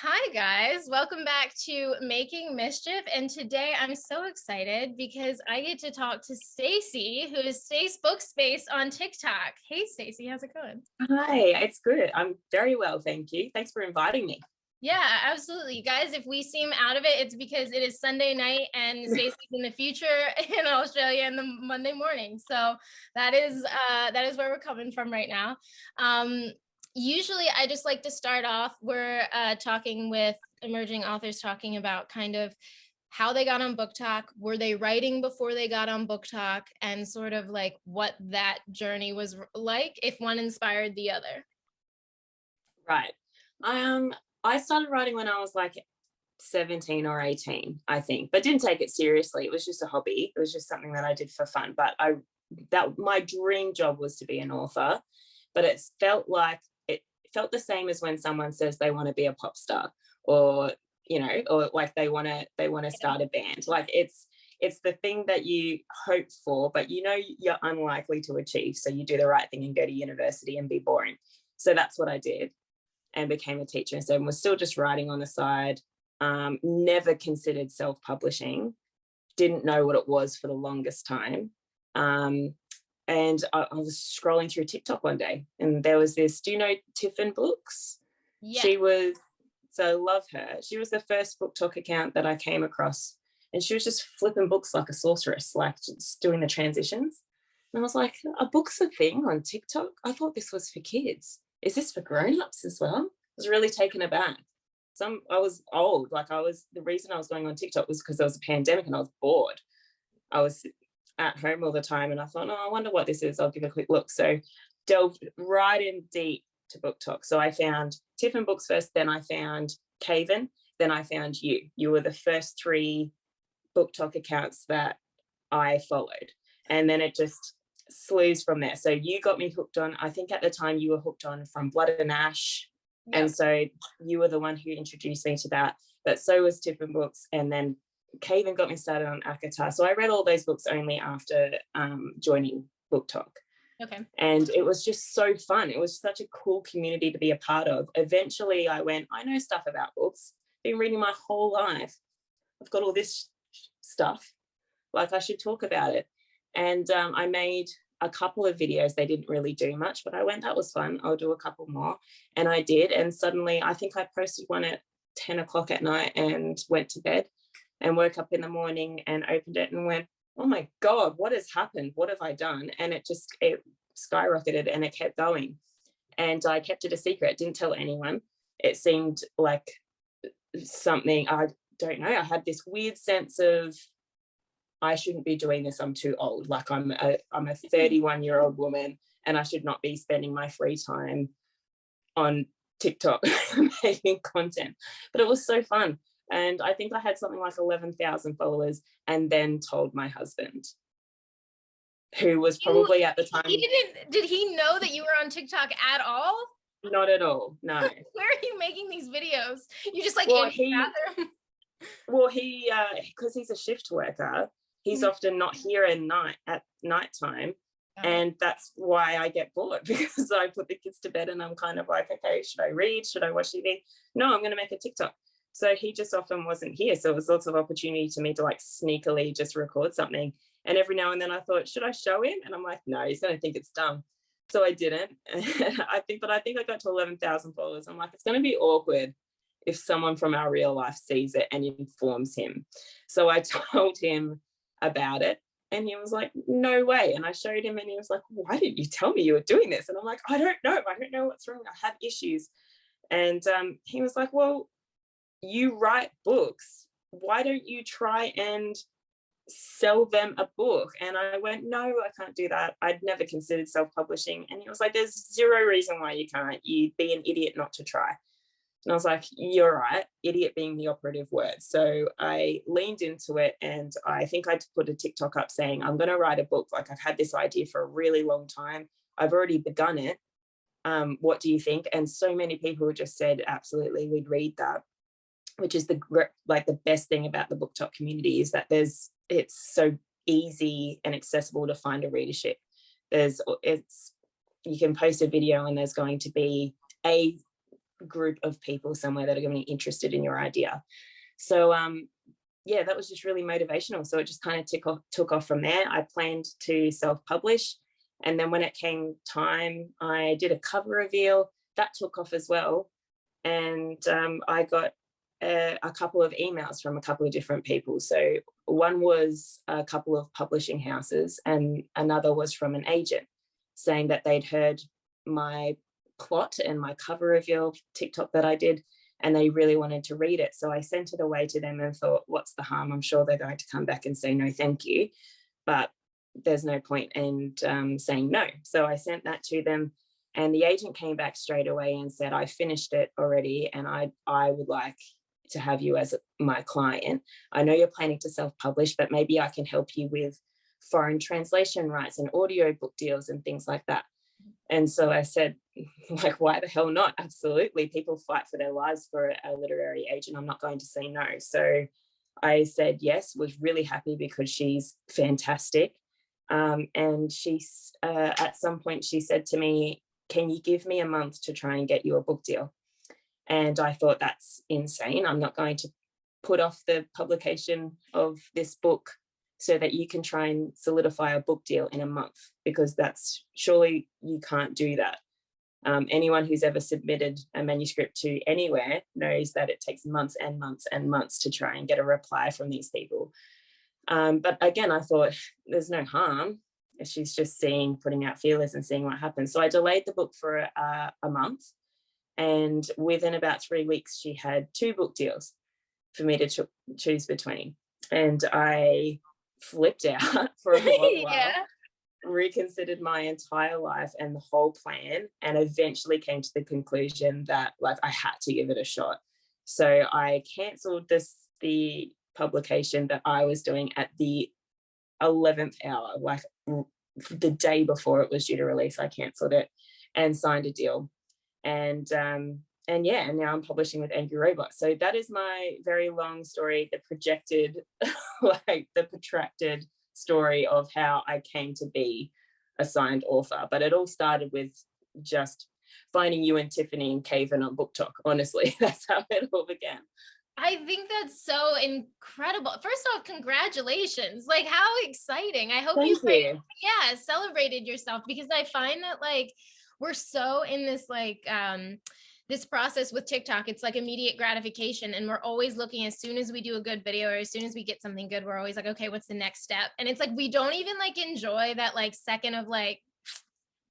Hi guys, welcome back to Making Mischief, and today I'm so excited because I get to talk to Stacey, who is Stace Book Space on TikTok. Hey Stacey, how's it going? Hi, it's good. I'm very well, thank you. Thanks for inviting me. Yeah, absolutely. Guys, if we seem out of it, it's because it is Sunday night and Stacey's in the future in Australia in the Monday morning. So that is where we're coming from right now. Usually I just like to start off, we're talking with emerging authors, talking about kind of how they got on BookTok, were they writing before they got on BookTok, and sort of like what that journey was like, if one inspired the other. Right. I started writing when I was like 17 or 18, I think, but didn't take it seriously. It was just a hobby. It was just something that I did for fun. But my dream job was to be an author, but it felt the same as when someone says they want to be a pop star, or or like they want to start a band. Like it's the thing that you hope for, but you're unlikely to achieve. So you do the right thing and go to university and be boring. So that's what I did, and became a teacher instead, and was still just writing on the side. Never considered self-publishing, didn't know what it was for the longest time. And I was scrolling through TikTok one day, and there was this, do you know Tiffin Books? Yeah. So I love her. She was the first BookTok account that I came across, and she was just flipping books like a sorceress, like just doing the transitions. And I was like, a book's a thing on TikTok? I thought this was for kids. Is this for grown-ups as well? I was really taken aback. I was old. The reason I was going on TikTok was because there was a pandemic and I was bored. I was at home all the time, and I thought, oh, I wonder what this is. I'll give a quick look. So delved right in deep to BookTok. So I found Tiffin Books first, then I found Caven, then I found you. You were the first 3 BookTok accounts that I followed. And then it just slews from there. So you got me hooked on, I think at the time you were hooked on From Blood and Ash. Yep. And so you were the one who introduced me to that. But so was Tiffin Books. And then Caven got me started on Akatar. So I read all those books only after joining BookTok. Okay. And it was just so fun. It was such a cool community to be a part of. Eventually I went, I know stuff about books. Been reading my whole life. I've got all this stuff. Like, I should talk about it. And I made a couple of videos. They didn't really do much, but I went, that was fun. I'll do a couple more. And I did. And suddenly I think I posted one at 10 o'clock at night and went to bed, and woke up in the morning and opened it and went, oh my God, what has happened? What have I done? And it skyrocketed, and it kept going. And I kept it a secret, didn't tell anyone. It seemed like something, I don't know, I had this weird sense of, I shouldn't be doing this, I'm too old. Like I'm a 31-year-old woman, and I should not be spending my free time on TikTok making content. But it was so fun. And I think I had something like 11,000 followers, and then told my husband, who was probably at the time. Did he know that you were on TikTok at all? Not at all, no. Where are you making these videos? You just like in the bathroom? Well, because he's a shift worker, he's often not here at nighttime. And that's why I get bored, because I put the kids to bed and I'm kind of like, okay, should I read? Should I watch TV? No, I'm going to make a TikTok. So he just often wasn't here. So it was lots of opportunity to me to like sneakily just record something. And every now and then I thought, should I show him? And I'm like, no, he's going to think it's dumb. So I didn't. I think I got to 11,000 followers. I'm like, it's going to be awkward if someone from our real life sees it and informs him. So I told him about it, and he was like, no way. And I showed him, and he was like, why didn't you tell me you were doing this? And I'm like, I don't know what's wrong. I have issues. And he was like, well, you write books. Why don't you try and sell them a book? And I went, no, I can't do that. I'd never considered self-publishing. And he was like, there's zero reason why you can't. You'd be an idiot not to try. And I was like, you're right, idiot being the operative word. So I leaned into it, and I think I put a TikTok up saying, I'm going to write a book. Like, I've had this idea for a really long time. I've already begun it. What do you think? And so many people just said, absolutely, we'd read that, which is the best thing about the BookTok community, is that it's so easy and accessible to find a readership. You can post a video and there's going to be a group of people somewhere that are going to be interested in your idea. So yeah, that was just really motivational. So it just kind of took off from there. I planned to self-publish, and then when it came time, I did a cover reveal that took off as well. And I got a couple of emails from a couple of different people. So one was a couple of publishing houses, and another was from an agent saying that they'd heard my plot and my cover reveal TikTok that I did, and they really wanted to read it. So I sent it away to them and thought, what's the harm? I'm sure they're going to come back and say no thank you, but there's no point in saying no. So I sent that to them, and the agent came back straight away and said, I finished it already, and I would like to have you as my client. I know you're planning to self-publish, but maybe I can help you with foreign translation rights and audio book deals and things like that. And so I said, like, why the hell not? Absolutely. People fight for their lives for a literary agent. I'm not going to say no. So I said yes, was really happy because she's fantastic. And she's at some point she said to me, can you give me a month to try and get you a book deal? And I thought, that's insane. I'm not going to put off the publication of this book so that you can try and solidify a book deal in a month, because that's, surely you can't do that. Anyone who's ever submitted a manuscript to anywhere knows that it takes months and months and months to try and get a reply from these people. But again, I thought there's no harm. She's just putting out feelers and seeing what happens. So I delayed the book for a month, and within about 3 weeks, she had 2 book deals for me to choose between. And I flipped out for a long while, reconsidered my entire life and the whole plan, and eventually came to the conclusion that, like, I had to give it a shot. So I cancelled the publication that I was doing at the 11th hour, like the day before it was due to release. I cancelled it and signed a deal. And yeah, and now I'm publishing with Angry Robot. So that is my very long story, the projected, like the protracted story of how I came to be a signed author. But it all started with just finding you and Tiffany and Caven on BookTok. Honestly, that's how it all began. I think that's so incredible. First off, congratulations. Like, how exciting. I hope you celebrated yourself, because I find that, like, we're so in this, like, this process with TikTok, it's like immediate gratification. And we're always looking, as soon as we do a good video or as soon as we get something good, we're always like, okay, what's the next step? And it's like, we don't even like enjoy that like second of like,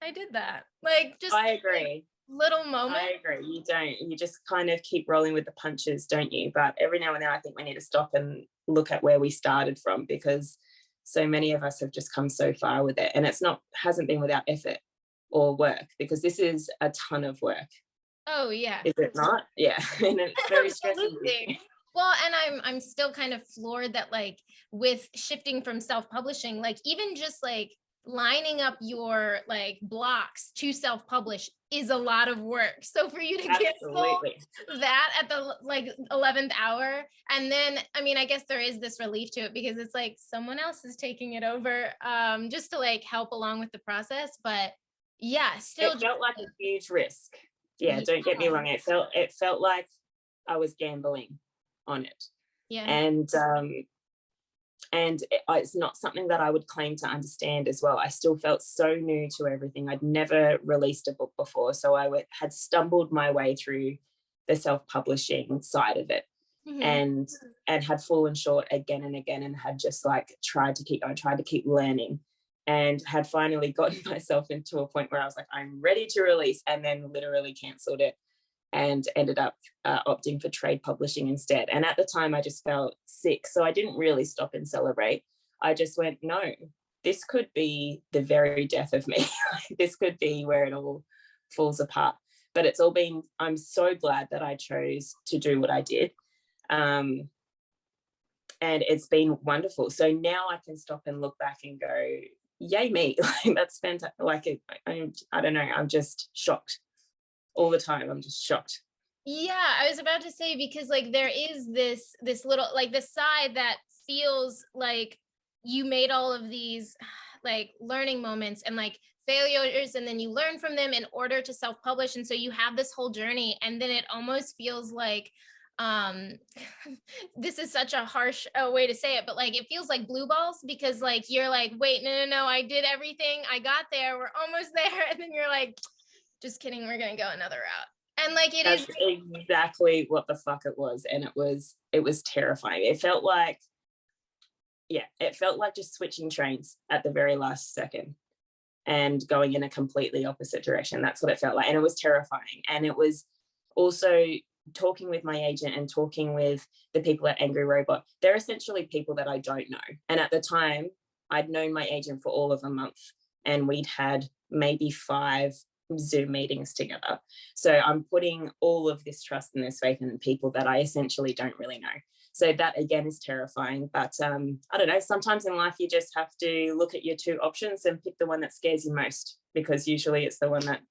I did that. Like, just I agree. Little moment. I agree. You don't. You just kind of keep rolling with the punches, don't you? But every now and then I think we need to stop and look at where we started from, because so many of us have just come so far with it. And hasn't been without effort or work, because this is a ton of work. Oh yeah. Is it not? Yeah. And it's very stressful. Well, and I'm still kind of floored that, like, with shifting from self-publishing, like even just like lining up your like blocks to self-publish is a lot of work. So for you to cancel that at the like 11th hour, and then I mean, I guess there is this relief to it because it's like someone else is taking it over, just to like help along with the process. But yeah, still it felt like a huge risk. Yeah, don't get me wrong. It felt like I was gambling on it. Yeah. And it's not something that I would claim to understand as well. I still felt so new to everything. I'd never released a book before, so I had stumbled my way through the self-publishing side of it, and had fallen short again and again, and had just like tried to keep learning, and had finally gotten myself into a point where I was like, I'm ready to release, and then literally cancelled it and ended up opting for trade publishing instead. And at the time I just felt sick, so I didn't really stop and celebrate. I just went, no, this could be the very death of me. This could be where it all falls apart. But I'm so glad that I chose to do what I did. And it's been wonderful. So now I can stop and look back and go, yay me. Like, that's fantastic. Like, I don't know, I'm just shocked all the time. I'm just shocked. Yeah, I was about to say, because like there is this little, like, the side that feels like you made all of these like learning moments and like failures, and then you learn from them in order to self-publish. And so you have this whole journey, and then it almost feels like this is such a harsh way to say it, but like it feels like blue balls, because like you're like, wait, no, I did everything, I got there, we're almost there, and then you're like, just kidding, we're gonna go another route. And like That's exactly what the fuck it was. And it was terrifying. It felt like just switching trains at the very last second and going in a completely opposite direction. That's what it felt like. And it was terrifying. And it was also talking with my agent and talking with the people at Angry Robot. They're essentially people that I don't know. And at the time, I'd known my agent for all of a month, and we'd had maybe 5 Zoom meetings together. So I'm putting all of this trust and this faith in people that I essentially don't really know. So that again is terrifying. But I don't know, sometimes in life you just have to look at your 2 options and pick the one that scares you most, because usually it's the one that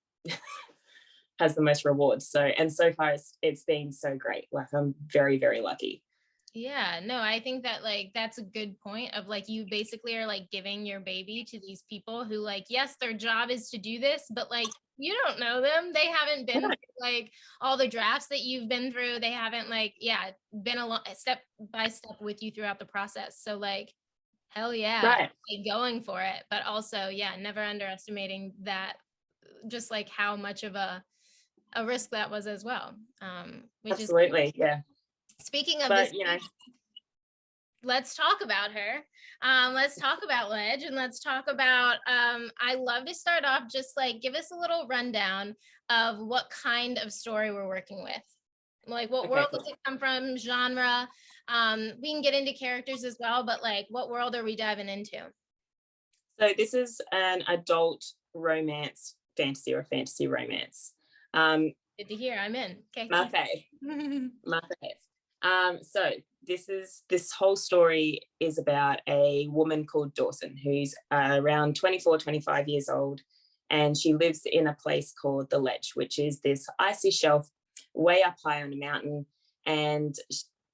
has the most rewards. So far it's been so great. Like I'm very, very lucky. Yeah, no, I think that like that's a good point of like you basically are like giving your baby to these people who like, yes, their job is to do this, but like you don't know them. They haven't been through, like all the drafts that you've been through. They haven't like, been step by step with you throughout the process. So like, hell yeah, right. Like, going for it. But also, never underestimating that, just like how much of a risk that was as well. Absolutely, yeah. Speaking of but, this, let's talk about her. Let's talk about Ledge, and let's talk about, I love to start off just like give us a little rundown of what kind of story we're working with. Like what world does it come from, genre? We can get into characters as well, but like what world are we diving into? So this is an adult romance fantasy, or fantasy romance. Good to hear. I'm in. Okay. My fave. So this whole story is about a woman called Dawson, who's around 24, 25 years old, and she lives in a place called the Ledge, which is this icy shelf way up high on a mountain. And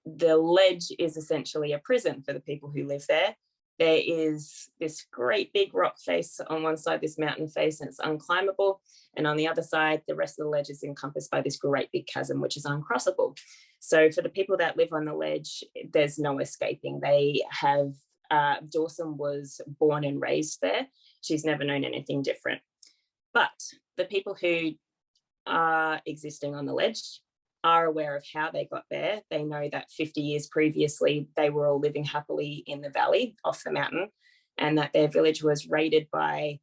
the Ledge is essentially a prison for the people who live there. There is this great big rock face on one side, this mountain face, and it's unclimbable. And on the other side, the rest of the ledge is encompassed by this great big chasm, which is uncrossable. So for the people that live on the ledge, there's no escaping. They have, Dawson was born and raised there. She's never known anything different. But the people who are existing on the ledge are aware of how they got there. They know that 50 years previously, they were all living happily in the valley off the mountain, and that their village was raided by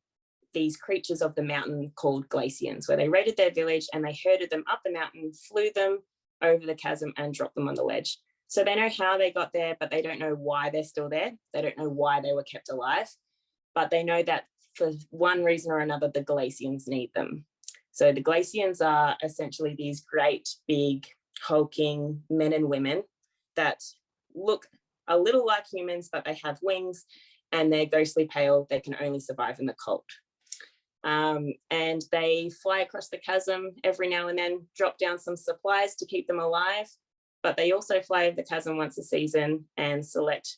these creatures of the mountain called glacians, where they raided their village and they herded them up the mountain, flew them over the chasm and dropped them on the ledge. So they know how they got there, but they don't know why they're still there. They don't know why they were kept alive, but they know that for one reason or another, the glacians need them. So the glacians are essentially these great, big, hulking men and women that look a little like humans, but they have wings and they're ghostly pale. They can only survive in the cold. And they fly across the chasm every now and then, drop down some supplies to keep them alive, but they also fly over the chasm once a season and select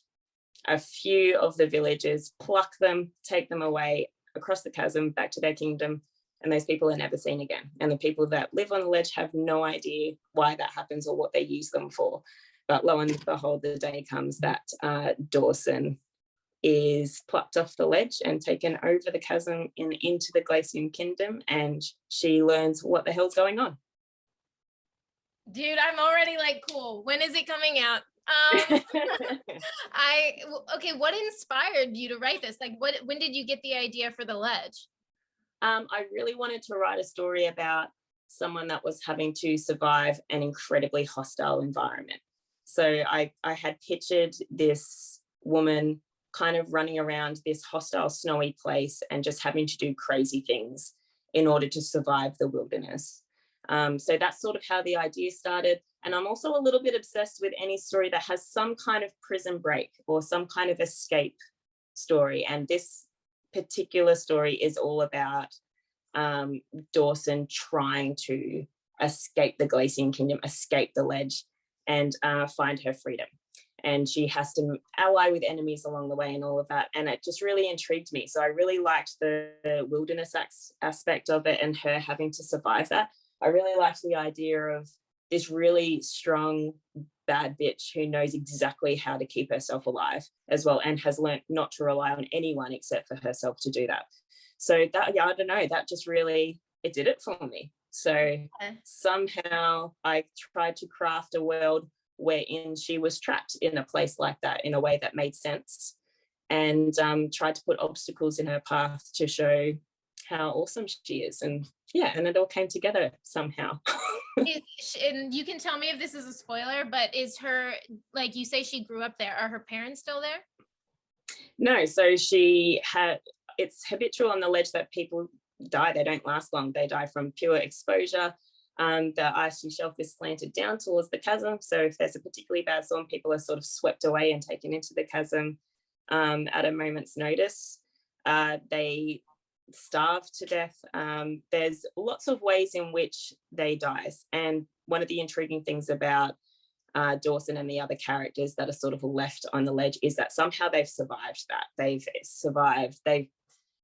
a few of the villagers, pluck them, take them away across the chasm back to their kingdom, and those people are never seen again. And the people that live on the ledge have no idea why that happens or what they use them for. But lo and behold, the day comes that Dawson is plucked off the ledge and taken over the chasm and into the Glacian kingdom, and she learns what the hell's going on. Dude, I'm already like, cool. When is it coming out? Okay, what inspired you to write this? Like, when did you get the idea for the ledge? I really wanted to write a story about someone that was having to survive an incredibly hostile environment. So I had pictured this woman kind of running around this hostile, snowy place and just having to do crazy things in order to survive the wilderness. So that's sort of how the idea started. And I'm also a little bit obsessed with any story that has some kind of prison break or some kind of escape story. And this particular story is all about Dawson trying to escape the Glacian kingdom, escape the ledge, and find her freedom. and she has to ally with enemies along the way and all of that. And it just really intrigued me. So I really liked the wilderness aspect of it and her having to survive that. I really liked the idea of this really strong bad bitch who knows exactly how to keep herself alive as well, and has learnt not to rely on anyone except for herself to do that. So that, yeah, I don't know, that just really, it did it for me. So somehow I tried to craft a world wherein she was trapped in a place like that in a way that made sense, and tried to put obstacles in her path to show how awesome she is. And yeah, and it all came together somehow. And you can tell me if this is a spoiler, but is her, like you say, she grew up there, are her parents still there? No, so she had, it's habitual on the ledge that people die, they don't last long, they die from pure exposure. The icy shelf is slanted down towards the chasm, so if there's a particularly bad storm, people are sort of swept away and taken into the chasm at a moment's notice. They starve to death. There's lots of ways in which they die, and one of the intriguing things about Dawson and the other characters that are sort of left on the ledge is that somehow they've survived that. They've survived, they've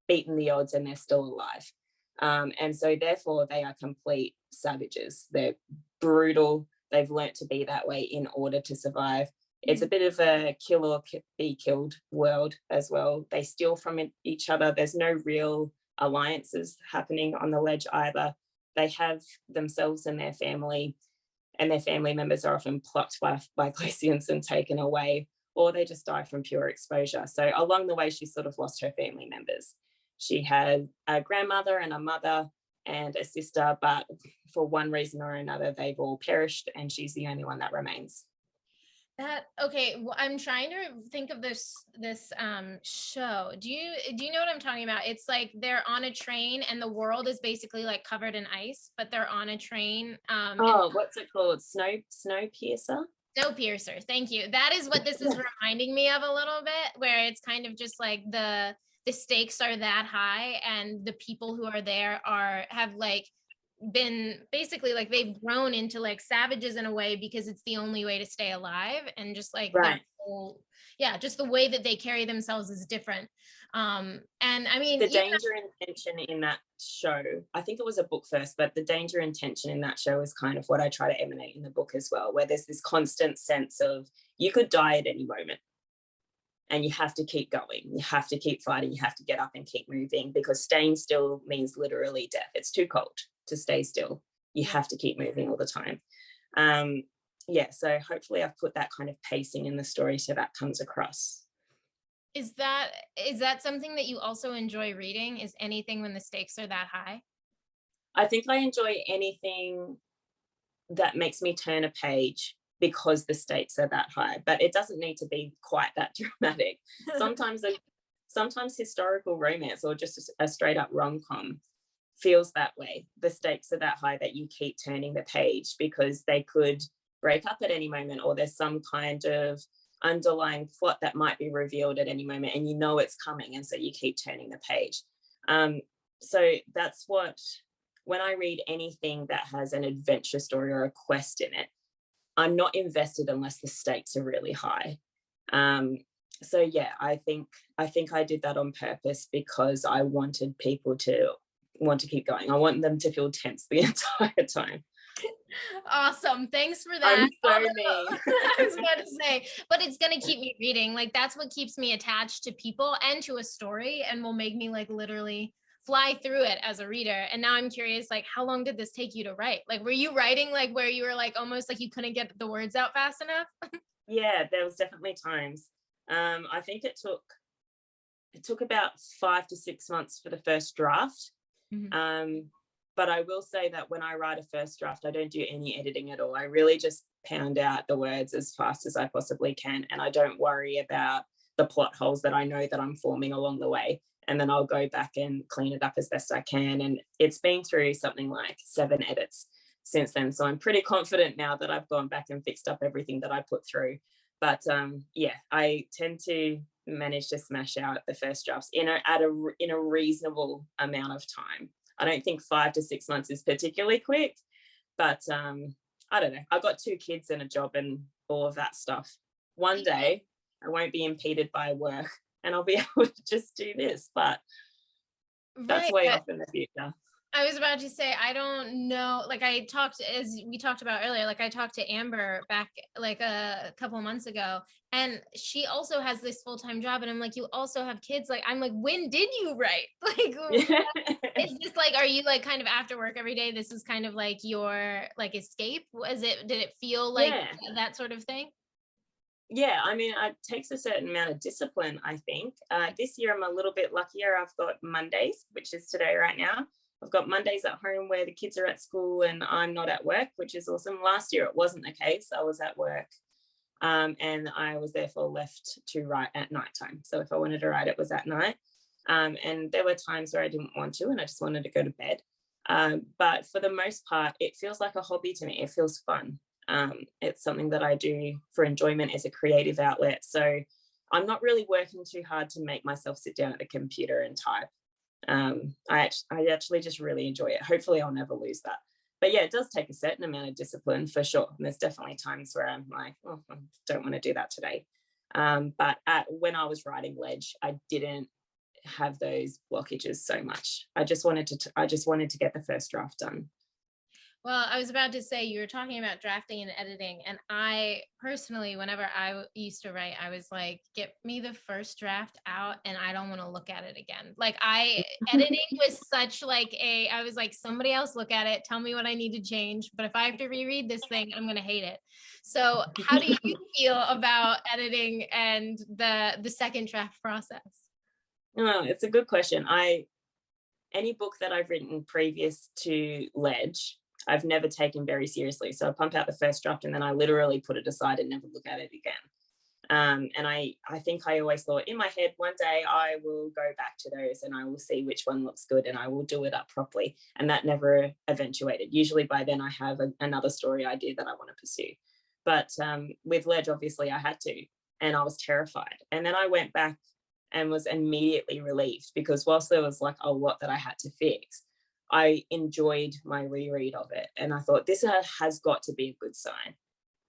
beaten the odds, and they're still alive. And so therefore they are complete savages. They're brutal. They've learnt to be that way in order to survive. It's a bit of a kill or be killed world as well. They steal from each other. There's no real alliances happening on the ledge either. They have themselves and their family members are often plucked by glacians and taken away, or they just die from pure exposure. So along the way, she sort of lost her family members. She had a grandmother and a mother and a sister, but for one reason or another, they've all perished, and she's the only one that remains. Okay, well, I'm trying to think of this show. Do you know what I'm talking about? It's like they're on a train and the world is basically like covered in ice, but they're on a train. What's it called? Snowpiercer? Snowpiercer, thank you. That is what this is reminding me of a little bit, where it's kind of just like the stakes are that high, and the people who are there have like been basically like they've grown into like savages in a way because it's the only way to stay alive, and just like right. Just the way that they carry themselves is different. And I mean, the danger and tension in that show, I think it was a book first, but the danger and tension in that show is kind of what I try to emanate in the book as well, where there's this constant sense of you could die at any moment, and you have to keep going, you have to keep fighting, you have to get up and keep moving, because staying still means literally death. It's too cold to stay still. You have to keep moving all the time. So hopefully I've put that kind of pacing in the story so that comes across. Is that something that you also enjoy reading? Is anything when the stakes are that high? I think I enjoy anything that makes me turn a page because the stakes are that high, but it doesn't need to be quite that dramatic. Sometimes historical romance or just a straight up rom-com feels that way. The stakes are that high that you keep turning the page because they could break up at any moment, or there's some kind of underlying plot that might be revealed at any moment, and you know it's coming, and so you keep turning the page. So that's what, when I read anything that has an adventure story or a quest in it, I'm not invested unless the stakes are really high. So yeah, I think I did that on purpose because I wanted people to want to keep going. I want them to feel tense the entire time. Awesome, thanks for that. I'm so mean. I was about to say, but it's gonna keep me reading. Like that's what keeps me attached to people and to a story, and will make me like literally fly through it as a reader. And now I'm curious, like how long did this take you to write? Like were you writing like where you were like almost like you couldn't get the words out fast enough? Yeah, there was definitely times. I think it took about 5 to 6 months for the first draft. Mm-hmm. But I will say that when I write a first draft, I don't do any editing at all. I really just pound out the words as fast as I possibly can, and I don't worry about the plot holes that I know that I'm forming along the way. And then I'll go back and clean it up as best I can. And it's been through something like 7 edits since then. So I'm pretty confident now that I've gone back and fixed up everything that I put through. But I tend to manage to smash out the first drafts in a reasonable amount of time. I don't think 5 to 6 months is particularly quick, but I don't know. I've got 2 kids and a job and all of that stuff. one day I won't be impeded by work and I'll be able to just do this, but that's way off in the future. I was about to say, I don't know, like as we talked about earlier, like I talked to Amber back like a couple of months ago, and she also has this full-time job, and I'm like, you also have kids. Like, I'm like, when did you write? Like, is this like, are you like kind of after work every day? This is kind of like your like escape? Did it feel like that sort of thing? Yeah, I mean, it takes a certain amount of discipline, I think. This year I'm a little bit luckier. I've got Mondays, which is today right now. I've got Mondays at home where the kids are at school and I'm not at work, which is awesome. Last year it wasn't the case. I was at work, and I was therefore left to write at nighttime. So if I wanted to write, it was at night. And there were times where I didn't want to and I just wanted to go to bed. But for the most part, it feels like a hobby to me. It feels fun. It's something that I do for enjoyment as a creative outlet. So I'm not really working too hard to make myself sit down at a computer and type. I actually just really enjoy it. Hopefully I'll never lose that. But yeah, it does take a certain amount of discipline for sure. And there's definitely times where I'm like, oh, I don't want to do that today. But when I was writing Ledge, I didn't have those blockages so much. I just wanted to get the first draft done. Well, I was about to say, you were talking about drafting and editing, and I personally, whenever I used to write, I was like, get me the first draft out and I don't want to look at it again. Like editing was such like I was like, somebody else look at it, tell me what I need to change. But if I have to reread this thing, I'm going to hate it. So how do you feel about editing and the second draft process? Oh, it's a good question. Any book that I've written previous to Ledge, I've never taken very seriously. So I pump out the first draft and then I literally put it aside and never look at it again. And I think I always thought in my head, one day I will go back to those and I will see which one looks good and I will do it up properly. And that never eventuated. Usually by then I have another story idea that I want to pursue. But with Ledge, obviously I had to, and I was terrified. And then I went back and was immediately relieved, because whilst there was like a lot that I had to fix, I enjoyed my reread of it. And I thought, this has got to be a good sign.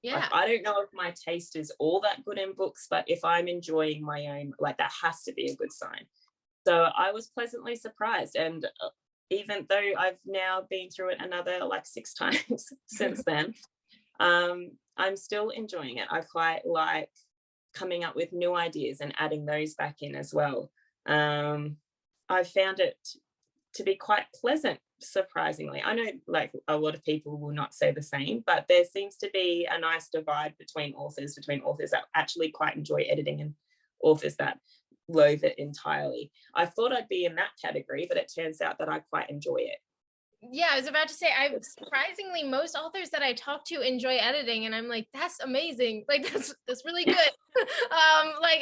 Yeah. Like, I don't know if my taste is all that good in books, but if I'm enjoying my own, like, that has to be a good sign. So I was pleasantly surprised. And even though I've now been through it another like 6 times since then, I'm still enjoying it. I quite like coming up with new ideas and adding those back in as well. I found it to be quite pleasant, surprisingly. I know like a lot of people will not say the same, but there seems to be a nice divide between authors that actually quite enjoy editing and authors that loathe it entirely. I thought I'd be in that category, but it turns out that I quite enjoy it. Yeah, I was about to say, surprisingly, most authors that I talk to enjoy editing, and I'm like, that's amazing. Like that's really good. Like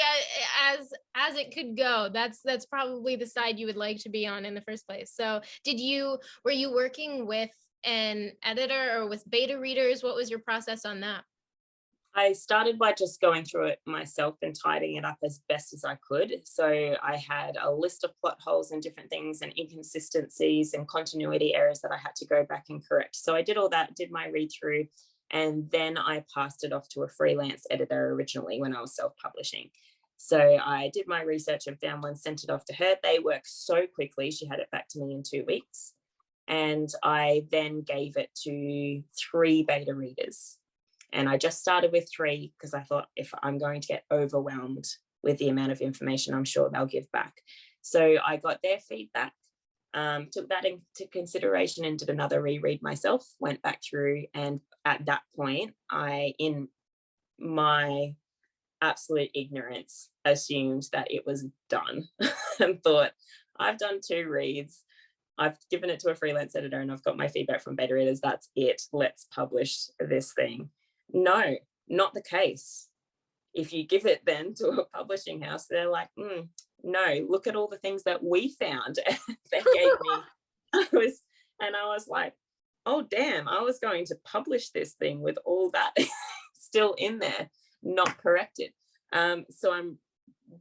as it could go, that's probably the side you would like to be on in the first place. So were you working with an editor or with beta readers? What was your process on that? I started by just going through it myself and tidying it up as best as I could. So I had a list of plot holes and different things and inconsistencies and continuity errors that I had to go back and correct. So I did all that, did my read through, and then I passed it off to a freelance editor originally when I was self-publishing. So I did my research and found one, sent it off to her. They worked so quickly. She had it back to me in 2 weeks. And I then gave it to 3 beta readers. And I just started with 3 because I thought, if I'm going to get overwhelmed with the amount of information, I'm sure they'll give back. So I got their feedback, took that into consideration and did another reread myself, went back through. And at that point, I, in my absolute ignorance, assumed that it was done and thought, I've done 2 reads. I've given it to a freelance editor and I've got my feedback from beta readers. That's it. Let's publish this thing. No, not the case. If you give it then to a publishing house, they're like, no, look at all the things that we found. They gave me, I was like, oh, damn, I was going to publish this thing with all that still in there, not corrected. So I'm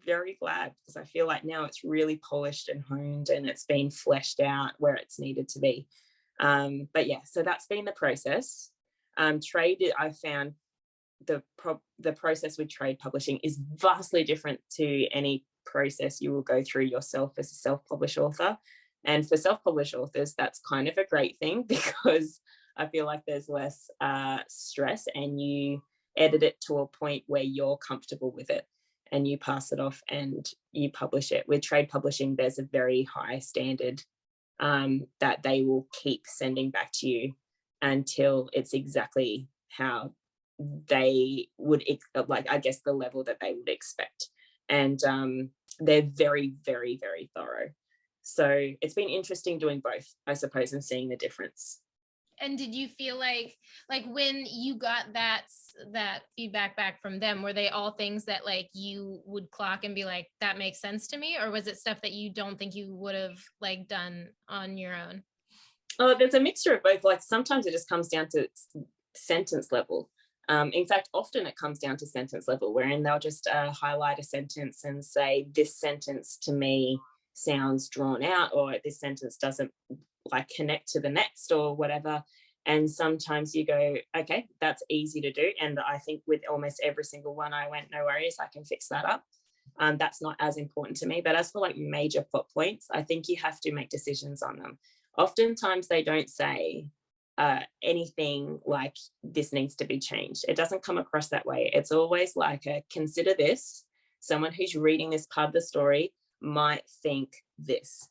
very glad, because I feel like now it's really polished and honed and it's been fleshed out where it's needed to be. But yeah, so that's been the process. Trade, I found the process with trade publishing is vastly different to any process you will go through yourself as a self-published author. And for self-published authors, that's kind of a great thing, because I feel like there's less stress, and you edit it to a point where you're comfortable with it, and you pass it off and you publish it. With trade publishing, there's a very high standard that they will keep sending back to you until it's exactly how they would, like, I guess, the level that they would expect. And they're very, very, very thorough. So it's been interesting doing both, I suppose, and seeing the difference. And did you feel like when you got that feedback back from them, were they all things that like you would clock and be like, that makes sense to me? Or was it stuff that you don't think you would have like done on your own? Oh, there's a mixture of both. Like sometimes it just comes down to sentence level. In fact, often it comes down to sentence level, wherein they'll just highlight a sentence and say, this sentence to me sounds drawn out, or this sentence doesn't like connect to the next, or whatever. And sometimes you go, okay, that's easy to do. And I think with almost every single one, I went, no worries, I can fix that up. That's not as important to me. But as for like major plot points, I think you have to make decisions on them. Oftentimes they don't say anything like this needs to be changed. It doesn't come across that way. It's always like a consider this. Someone who's reading this part of the story might think this.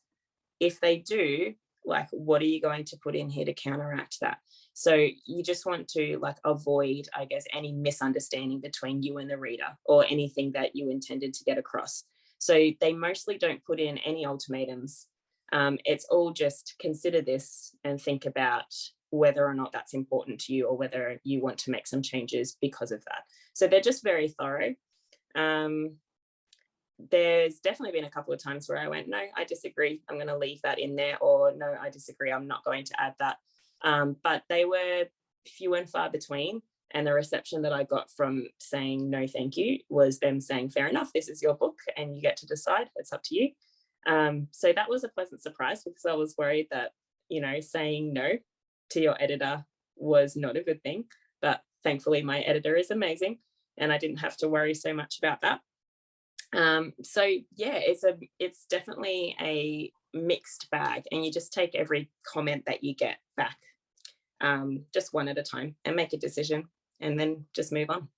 If they do, like, what are you going to put in here to counteract that? So you just want to like avoid, I guess, any misunderstanding between you and the reader, or anything that you intended to get across. So they mostly don't put in any ultimatums. It's all just consider this and think about whether or not that's important to you, or whether you want to make some changes because of that. So they're just very thorough. There's definitely been a couple of times where I went, no, I disagree, I'm going to leave that in there, or no, I disagree, I'm not going to add that. But they were few and far between. And the reception that I got from saying no, thank you, was them saying, fair enough, this is your book and you get to decide, it's up to you. So that was a pleasant surprise, because I was worried that, you know, saying no to your editor was not a good thing. But thankfully my editor is amazing and I didn't have to worry so much about that. So yeah, it's definitely a mixed bag, and you just take every comment that you get back, just one at a time, and make a decision, and then just move on.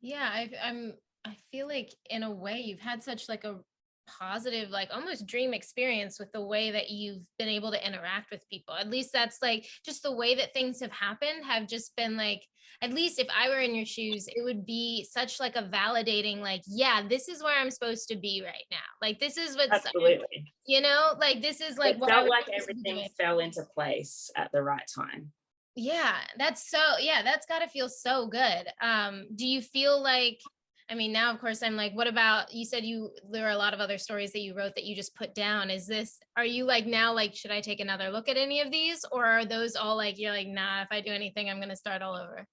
Yeah, I feel like in a way you've had such like a positive, like almost dream experience with the way that you've been able to interact with people. At least that's like just the way that things have happened have just been like, at least if I were in your shoes, it would be such like a validating, like, yeah, this is where I'm supposed to be right now. Like, this is what's, absolutely, you know, like this is like it what felt like everything fell into place at the right time. Yeah, that's got to feel so good. Do you feel like, I mean, now of course I'm like, what about, you said there are a lot of other stories that you wrote that you just put down. Are you like now, like, should I take another look at any of these, or are those all like, you're like, nah, if I do anything, I'm going to start all over?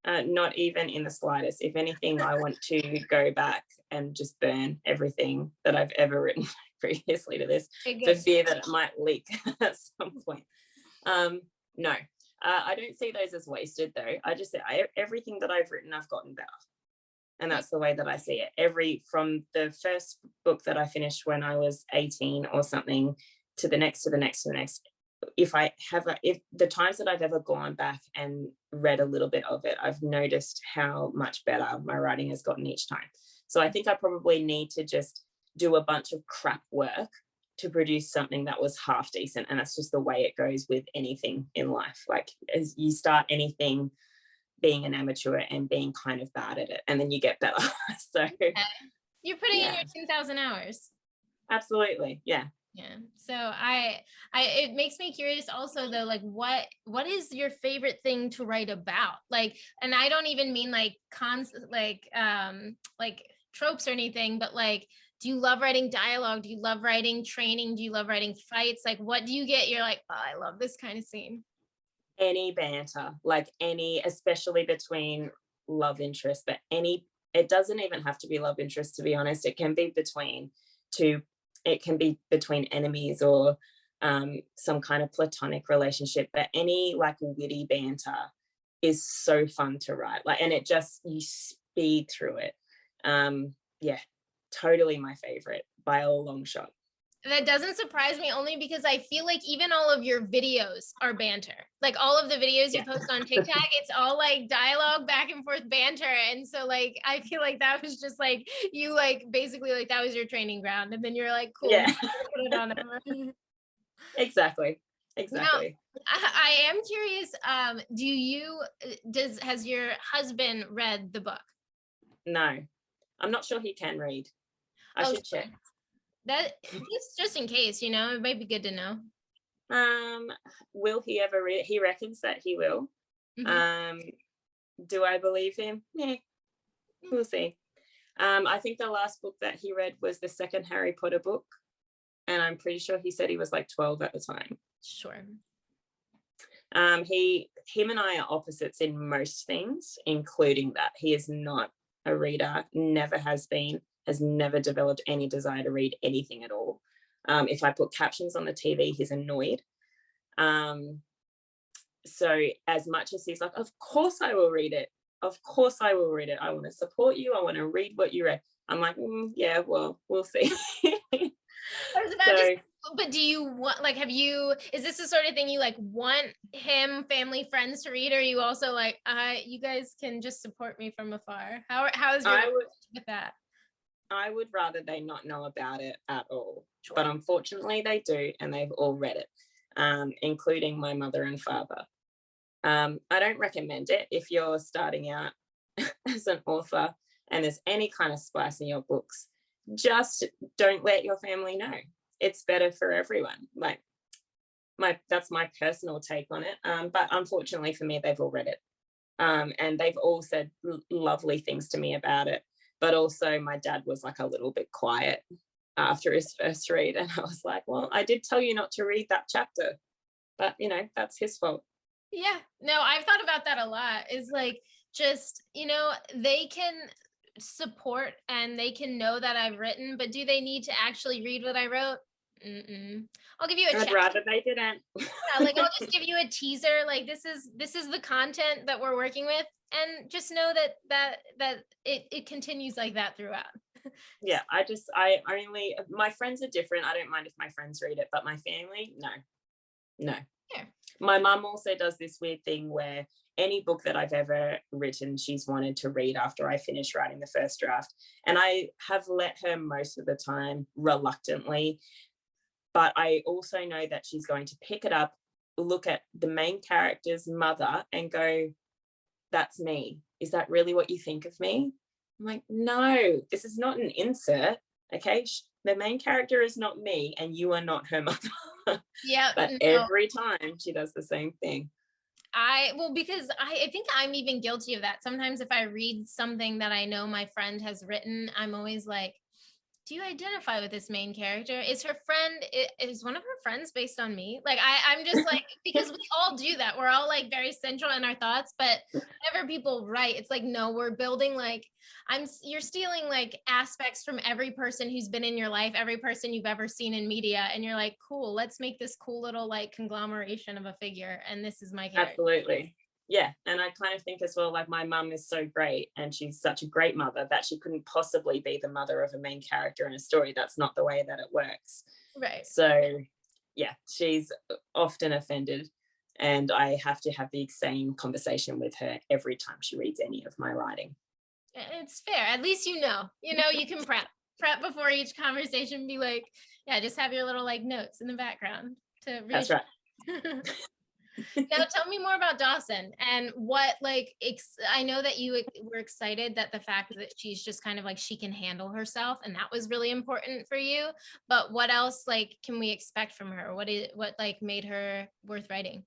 Not even in the slightest. If anything, I want to go back and just burn everything that I've ever written previously to this, for fear that it might leak at some point. No, I don't see those as wasted though. I just say everything that I've written, I've gotten better. And that's the way that I see it. From the first book that I finished when I was 18 or something, to the next, to the next, to the next. If the times that I've ever gone back and read a little bit of it, I've noticed how much better my writing has gotten each time. So I think I probably need to just do a bunch of crap work to produce something that was half decent. And that's just the way it goes with anything in life. Like, as you start anything being an amateur and being kind of bad at it, and then you get better. So you're putting in your 2,000 hours. Absolutely. Yeah. So it makes me curious also though, like what is your favorite thing to write about? Like, and I don't even mean like like tropes or anything, but like, do you love writing dialogue? Do you love writing training? Do you love writing fights? Like, what do you get? You're like, oh, I love this kind of scene. Any banter, like any, especially between love interests, but it doesn't even have to be love interest, to be honest. It can be between enemies, or some kind of platonic relationship, but any like witty banter is so fun to write. Like, and it just, you speed through it. Yeah, totally my favorite by a long shot. That doesn't surprise me, only because I feel like even all of your videos are banter. Like all of the videos you post on TikTok, it's all like dialogue, back and forth banter. And so like, I feel like that was just like, you like basically like that was your training ground. And then you're like, cool, Yeah. put it on it. Exactly. Now, I am curious, has your husband read the book? No, I'm not sure he can read. I should check. That just in case, you know, it might be good to know. Will he ever read it? He reckons that he will. Do I believe him? Yeah, we'll see. I think the last book that he read was the second Harry Potter book, and I'm pretty sure he said he was like 12 at the time. Sure. Him and I are opposites in most things, including that. He is not a reader, never has been, has never developed any desire to read anything at all. If I put captions on the TV, he's annoyed. So as much as he's like, of course I will read it. Of course I will read it. I want to support you. I want to read what you read. I'm like, yeah, well, we'll see. But do you want, like, is this the sort of thing you like want him, family, friends to read? Or are you also like, you guys can just support me from afar? How is your relationship with that? I would rather they not know about it at all. Sure. But unfortunately they do, and they've all read it, including my mother and father. I don't recommend it if you're starting out as an author and there's any kind of spice in your books. Just don't let your family know. It's better for everyone. Like, that's my personal take on it. But unfortunately for me, they've all read it. And they've all said lovely things to me about it. But also my dad was like a little bit quiet after his first read. And I was like, well, I did tell you not to read that chapter. But, you know, that's his fault. Yeah, no, I've thought about that a lot. Is like, just, you know, they can support and they can know that I've written, but do they need to actually read what I wrote? I'll give you I'd rather they didn't. Yeah, like I'll just give you a teaser, like this is the content that we're working with, and just know that it continues like that throughout. Yeah, my friends are different. I don't mind if my friends read it, but my family, no. Yeah. My mum also does this weird thing where any book that I've ever written, she's wanted to read after I finish writing the first draft. And I have let her most of the time reluctantly. But I also know that she's going to pick it up, look at the main character's mother and go, that's me. Is that really what you think of me? I'm like, no, this is not an insert. Okay. The main character is not me and you are not her mother. Yeah. But every time she does the same thing. Because I think I'm even guilty of that. Sometimes if I read something that I know my friend has written, I'm always like, do you identify with this main character? Is one of her friends based on me? Like, I'm just like, because we all do that. We're all like very central in our thoughts, but whenever people write, it's like, no, we're building like, you're stealing like aspects from every person who's been in your life, every person you've ever seen in media. And you're like, cool, let's make this cool little like conglomeration of a figure. And this is my character. Absolutely. Yeah. And I kind of think as well, like my mum is so great and she's such a great mother that she couldn't possibly be the mother of a main character in a story. That's not the way that it works. Right. So yeah, she's often offended and I have to have the same conversation with her every time she reads any of my writing. It's fair. At least you can prep before each conversation, be like, yeah, just have your little like notes in the background to read. That's right. Now tell me more about Dawson and what like I know that you were excited that the fact that she's just kind of like she can handle herself, and that was really important for you, but what else like can we expect from her? What like made her worth writing?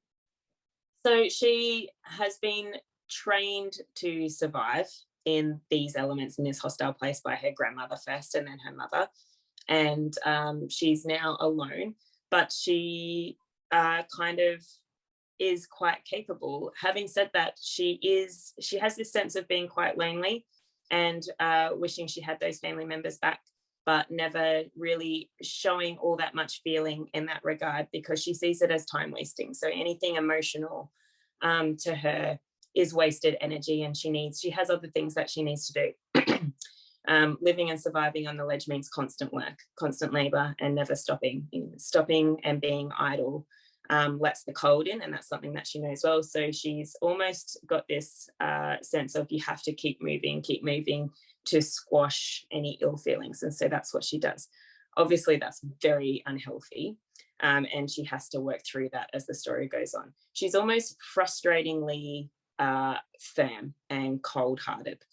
So she has been trained to survive in these elements in this hostile place by her grandmother first and then her mother, and she's now alone, but she kind of is quite capable. Having said that, she has this sense of being quite lonely and wishing she had those family members back, but never really showing all that much feeling in that regard because she sees it as time wasting. So anything emotional to her is wasted energy, and she has other things that she needs to do. Living and surviving on the ledge means constant work, constant labor, and never stopping. Stopping and being idle lets the cold in, and that's something that she knows well. So she's almost got this sense of you have to keep moving to squash any ill feelings. And so that's what she does. Obviously, that's very unhealthy. And she has to work through that as the story goes on. She's almost frustratingly firm and cold-hearted.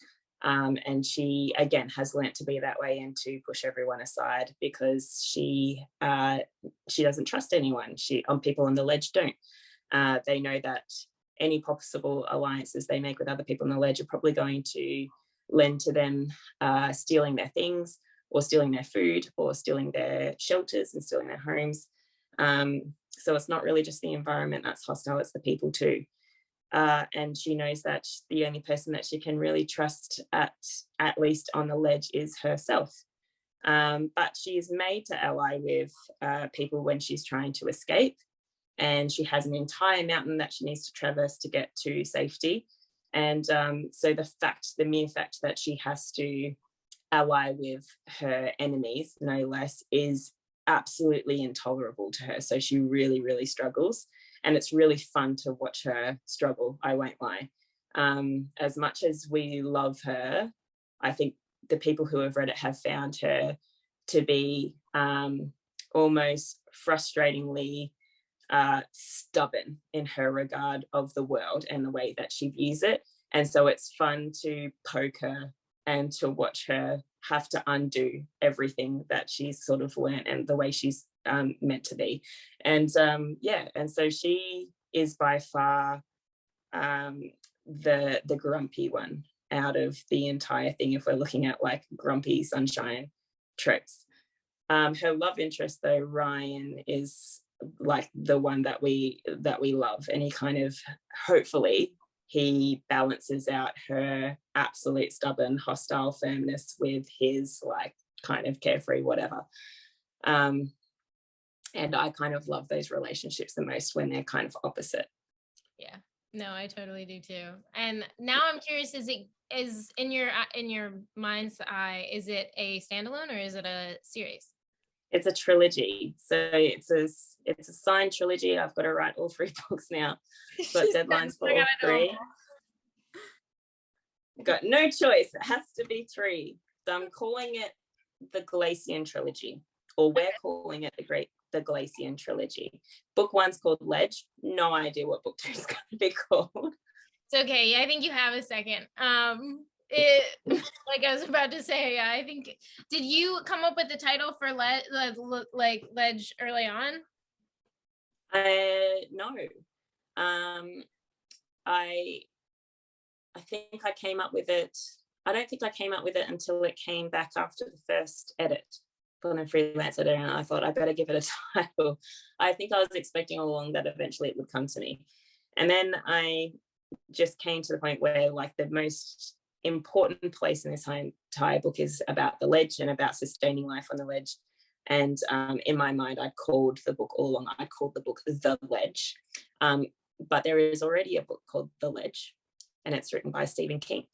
And she, again, has learnt to be that way and to push everyone aside because she doesn't trust anyone. People on the ledge don't. They know that any possible alliances they make with other people on the ledge are probably going to lend to them stealing their things, or stealing their food, or stealing their shelters and stealing their homes. So it's not really just the environment that's hostile, it's the people too. And she knows that the only person that she can really trust, at least on the ledge, is herself. But she is made to ally with people when she's trying to escape. And she has an entire mountain that she needs to traverse to get to safety. And so the mere fact that she has to ally with her enemies, no less, is absolutely intolerable to her. So she really, really struggles. And it's really fun to watch her struggle, I won't lie. As much as we love her, I think the people who have read it have found her to be almost frustratingly stubborn in her regard of the world and the way that she views it. And so it's fun to poke her and to watch her have to undo everything that she's sort of learned and the way she's meant to be. And and so she is by far the grumpy one out of the entire thing, if we're looking at like grumpy sunshine tropes. Her love interest, though, Ryan, is like the one that we love, and he kind of, hopefully, he balances out her absolute stubborn, hostile firmness with his like kind of carefree whatever. And I kind of love those relationships the most when they're kind of opposite. Yeah, no, I totally do too. And now I'm curious, is in your mind's eye, is it a standalone or is it a series? It's a trilogy. So it's a signed trilogy. I've got to write all 3 books now. Got deadlines for all 3. Got no choice. It has to be 3. So I'm calling it the Galatian trilogy, or we're calling it the Galatian trilogy. Book 1's called Ledge. No idea what book 2 is going to be called. It's okay. I think you have a second. Like I was about to say, I think, did you come up with the title for Ledge early on? No. I think I came up with it. I don't think I came up with it until it came back after the first edit from a freelance editor, and I thought I better give it a title. I think I was expecting all along that eventually it would come to me. And then I just came to the point where like the most important place in this entire book is about the ledge and about sustaining life on the ledge. And in my mind, I called the book all along, I called the book The Ledge. But there is already a book called The Ledge, and it's written by Stephen King.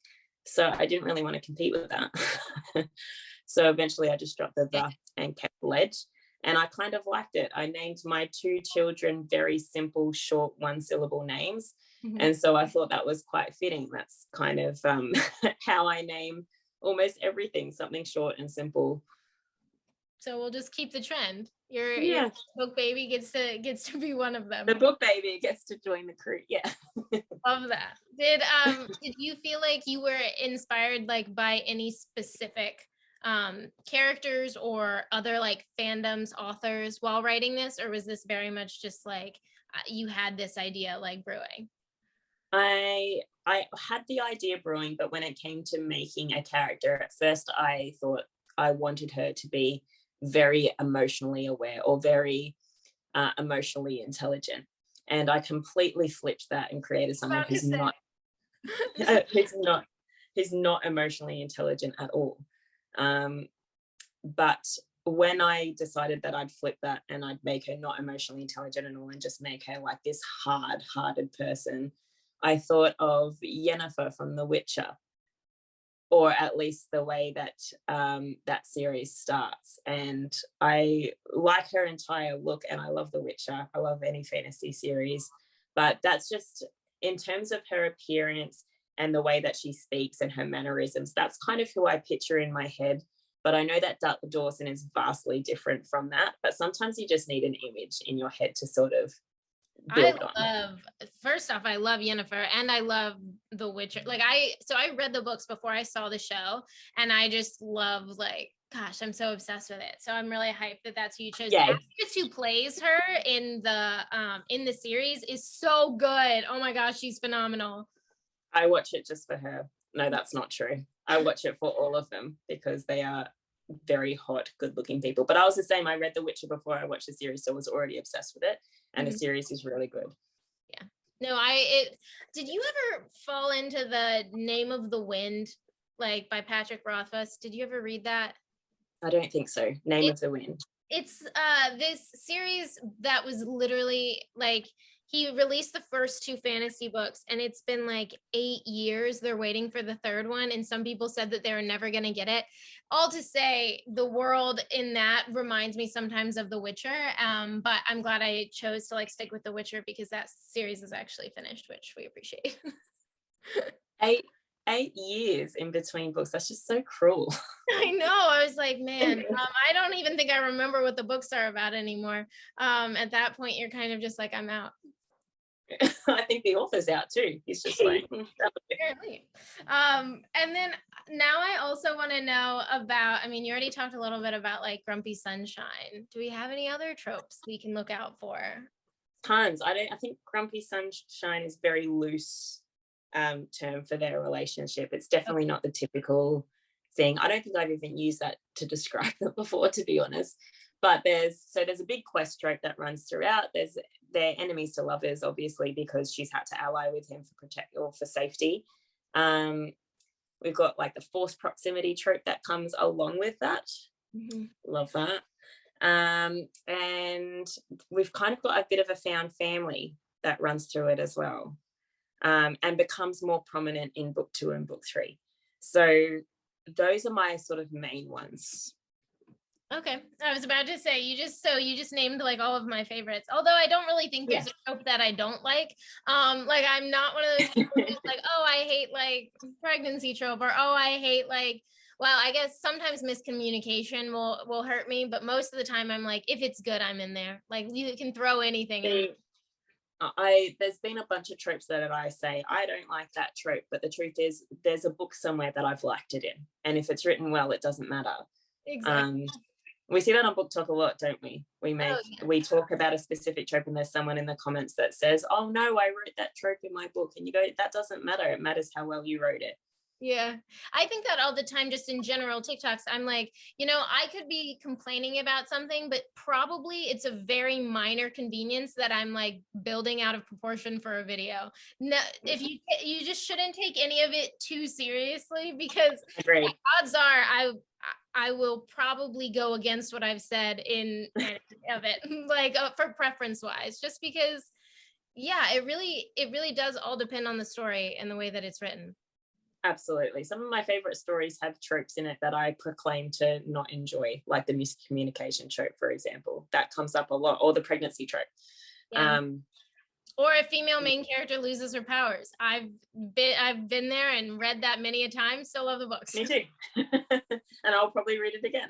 So I didn't really want to compete with that. So eventually I just dropped the and kept Ledge. And I kind of liked it. I named my 2 children very simple, short, 1-syllable names. Mm-hmm. And so I thought that was quite fitting. That's kind of how I name almost everything, something short and simple. So we'll just keep the trend. Your book baby gets to be one of them. The book baby gets to join the crew. Yeah. Love that. Did you feel like you were inspired like by any specific characters or other like fandoms, authors while writing this, or was this very much just like you had this idea like brewing? I had the idea brewing, but when it came to making a character, at first I thought I wanted her to be very emotionally aware or very emotionally intelligent, and I completely flipped that and created someone who's not emotionally intelligent at all. But when I decided that I'd flip that and I'd make her not emotionally intelligent at all and just make her like this hard-hearted person, I thought of Yennefer from The Witcher, or at least the way that that series starts. And I like her entire look, and I love The Witcher. I love any fantasy series, but that's just in terms of her appearance and the way that she speaks and her mannerisms, that's kind of who I picture in my head. But I know that Dawson is vastly different from that, but sometimes you just need an image in your head to sort of build on. First off, I love Yennefer, and I love The Witcher. Like I read the books before I saw the show, and I just love, like, gosh, I'm so obsessed with it. So I'm really hyped that that's who you chose. Yeah. The actress who plays her in the series is so good. Oh my gosh, she's phenomenal. I watch it just for her. No, that's not true. I watch it for all of them because they are very hot, good-looking people. But I was the same. I read The Witcher before I watched the series, so I was already obsessed with it. And the series is really good. Yeah. No, did you ever fall into The Name of the Wind, like by Patrick Rothfuss? Did you ever read that? I don't think so. Name of the Wind. It's this series that was literally like, he released the first 2 fantasy books, and it's been like 8 years. They're waiting for the 3rd one, and some people said that they were never going to get it. All to say, the world in that reminds me sometimes of The Witcher, but I'm glad I chose to like stick with The Witcher because that series is actually finished, which we appreciate. 8 years in between books. That's just so cruel. I know. I was like, man, I don't even think I remember what the books are about anymore. At that point, you're kind of just like, I'm out. I think the author's out too. He's just like, apparently. And then now I also want to know about, I mean, you already talked a little bit about like Grumpy Sunshine. Do we have any other tropes we can look out for? Tons. I think Grumpy Sunshine is very loose term for their relationship. It's definitely not the typical thing. I don't think I've even used that to describe them before, to be honest. But there's a big quest trope that runs throughout. They're enemies to lovers, obviously, because she's had to ally with him for safety. We've got like the forced proximity trope that comes along with that. Love that. And we've kind of got a bit of a found family that runs through it as well, and becomes more prominent in book 2 and book 3. So those are my sort of main ones. Okay, I was about to say, you just named like all of my favorites, although I don't really think there's a trope that I don't like. Like I'm not one of those people who's like, oh, I hate like pregnancy trope, or oh, I hate like, well, I guess sometimes miscommunication will hurt me, but most of the time I'm like, if it's good, I'm in there. Like you can throw anything in. There's been a bunch of tropes that I say I don't like that trope, but the truth is there's a book somewhere that I've liked it in, and if it's written well, it doesn't matter. Exactly. We see that on BookTok a lot, don't we? We talk about a specific trope, and there's someone in the comments that says, oh no, I wrote that trope in my book, and you go, that doesn't matter. It matters how well you wrote it. Yeah, I think that all the time, just in general TikToks. I'm like, I could be complaining about something, but probably it's a very minor convenience that I'm like building out of proportion for a video. No, if you just shouldn't take any of it too seriously, because odds are I will probably go against what I've said in any of it, like for preference wise, just because, it really does all depend on the story and the way that it's written. Absolutely. Some of my favorite stories have tropes in it that I proclaim to not enjoy, like the miscommunication trope, for example. That comes up a lot, or the pregnancy trope. Yeah. Or a female main character loses her powers. I've been there and read that many a time. Still love the books. Me too. And I'll probably read it again.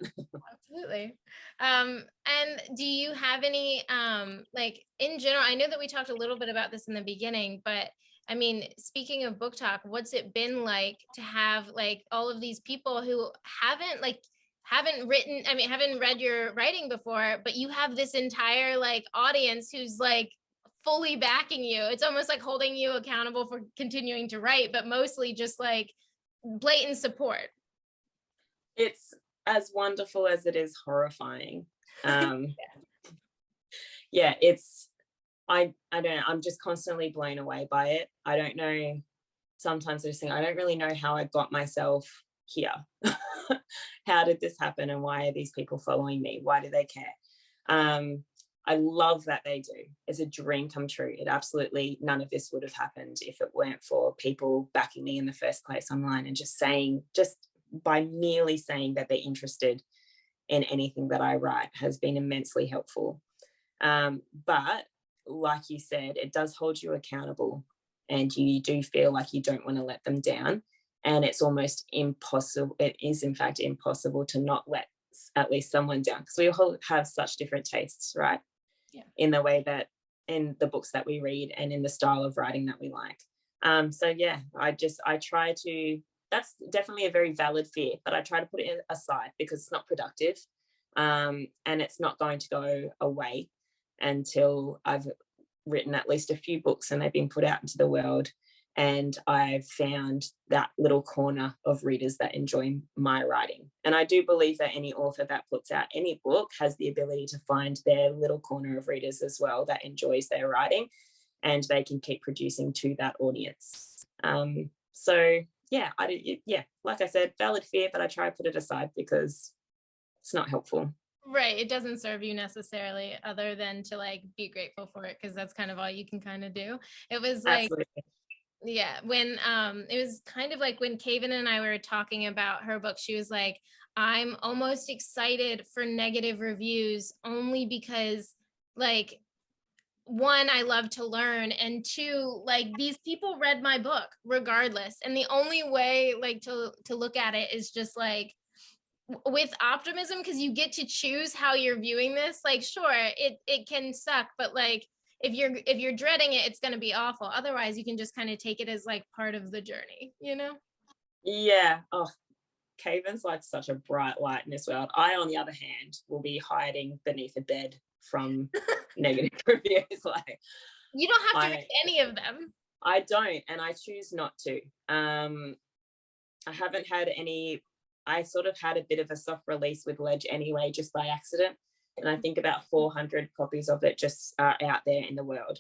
Absolutely. And do you have any like in general? I know that we talked a little bit about this in the beginning, but I mean, speaking of BookTok, what's it been like to have like all of these people who haven't read your writing before, but you have this entire like audience who's like fully backing you? It's almost like holding you accountable for continuing to write, but mostly just like blatant support. It's as wonderful as it is horrifying. It's I don't know, I'm just constantly blown away by it. I don't know, sometimes I just think I don't really know how I got myself here. How did this happen, and why are these people following me? Why do they care? I love that they do. It's a dream come true. It absolutely, none of this would have happened if it weren't for people backing me in the first place online and just by merely saying that they're interested in anything that I write has been immensely helpful. But like you said, it does hold you accountable, and you do feel like you don't want to let them down. And it's almost impossible. It is, in fact, impossible to not let at least someone down, because we all have such different tastes, right? Yeah. In the way that, in the books that we read and in the style of writing that we like. So yeah, I try to, that's definitely a very valid fear, but I try to put it aside because it's not productive. And it's not going to go away until I've written at least a few books and they've been put out into the world, and I've found that little corner of readers that enjoy my writing. And I do believe that any author that puts out any book has the ability to find their little corner of readers as well that enjoys their writing, and they can keep producing to that audience. So yeah, like I said, valid fear, but I try to put it aside because it's not helpful. Right. It doesn't serve you necessarily, other than to like be grateful for it, because that's kind of all you can kind of do. It was like, Absolutely. yeah, when it was kind of like when Kaven and I were talking about her book, she was like, I'm almost excited for negative reviews only because, like, one, I love to learn, and two, like, these people read my book regardless, and the only way like to look at it is just like with optimism, because you get to choose how you're viewing this. Like, sure, it can suck, but like if you're dreading it, it's going to be awful. Otherwise, you can just kind of take it as like part of the journey, you know? Yeah. Oh, Caven's like such a bright light in this world. I, on the other hand, will be hiding beneath a bed from negative reviews. Like, you don't have to read any of them. I don't, and I choose not to. I haven't had any. I sort of had a bit of a soft release with Ledge anyway, just by accident. And I think about 400 copies of it just are out there in the world.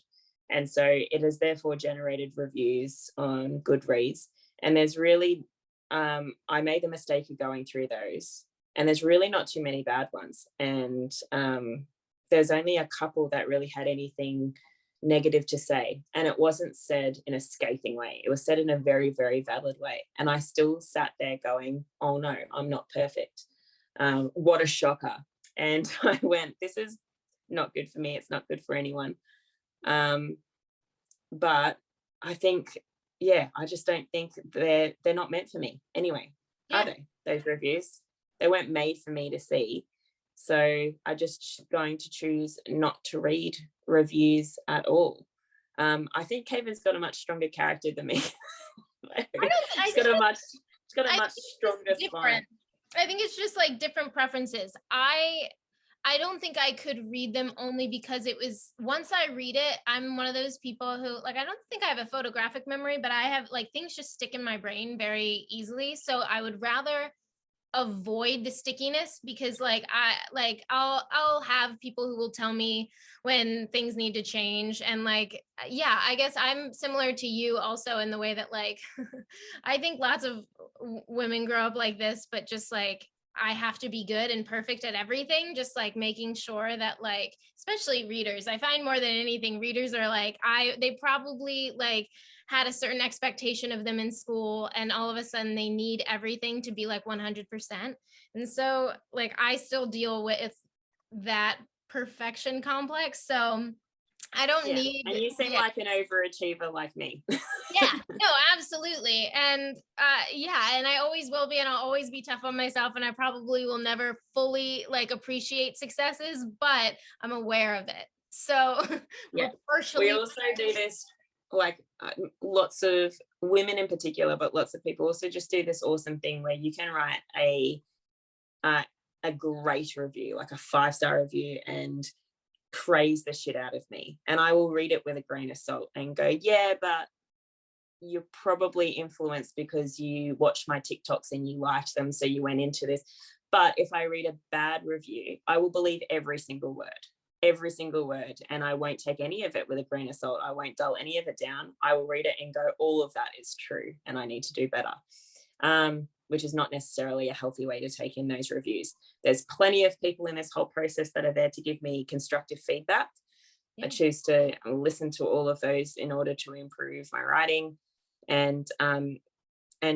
And so it has therefore generated reviews on Goodreads. And there's really, I made the mistake of going through those. And there's really not too many bad ones. And there's only a couple that really had anything negative to say, and it wasn't said in a scathing way. It was said in a very, very valid way, and I still sat there going, oh no, I'm not perfect. What a shocker. And I went, this is not good for me, it's not good for anyone. But I think, yeah, I just don't think they're not meant for me anyway. Yeah. Are they, those reviews? They weren't made for me to see. So I just going to choose not to read reviews at all. I think Kaven's got a much stronger character than me. She's got a much stronger spine. I think it's just like different preferences. I don't think I could read them, only because it was, once I read it, I'm one of those people who, like, I don't think I have a photographic memory, but I have, like, things just stick in my brain very easily. So I would rather avoid the stickiness, because I'll have people who will tell me when things need to change. And like, yeah, I guess I'm similar to you also in the way that, like, I think lots of women grow up like this, but just like, I have to be good and perfect at everything, just like making sure that, like, especially readers, I find more than anything, readers are like, they probably like had a certain expectation of them in school, and all of a sudden they need everything to be like 100%. And so like, I still deal with that perfection complex. So I don't need. And you seem like an overachiever like me. Yeah, no, absolutely. And yeah, and I always will be, and I'll always be tough on myself, and I probably will never fully like appreciate successes, but I'm aware of it. So yeah, we also do this, like lots of women in particular, but lots of people also just do this awesome thing where you can write a great review, like a 5-star review, and praise the shit out of me, and I will read it with a grain of salt and go, yeah, but you're probably influenced because you watched my TikToks and you liked them, so you went into this. But if I read a bad review, I will believe every single word, and I won't take any of it with a grain of salt. I won't dull any of it down. I will read it and go, all of that is true, and I need to do better. which is not necessarily a healthy way to take in those reviews. There's plenty of people in this whole process that are there to give me constructive feedback. I choose to listen to all of those in order to improve my writing, and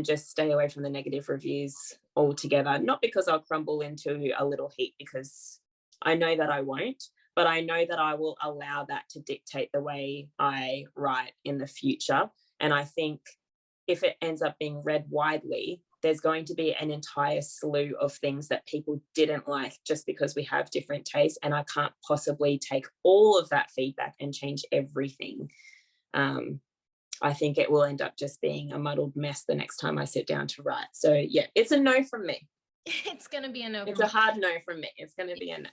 just stay away from the negative reviews altogether. Not because I'll crumble into a little heap, because I know that I won't, but I know that I will allow that to dictate the way I write in the future. And I think if it ends up being read widely, there's going to be an entire slew of things that people didn't like just because we have different tastes. And I can't possibly take all of that feedback and change everything. I think it will end up just being a muddled mess the next time I sit down to write. So yeah, it's a no from me. It's going to be a no. It's a hard no from me. It's going to be a no.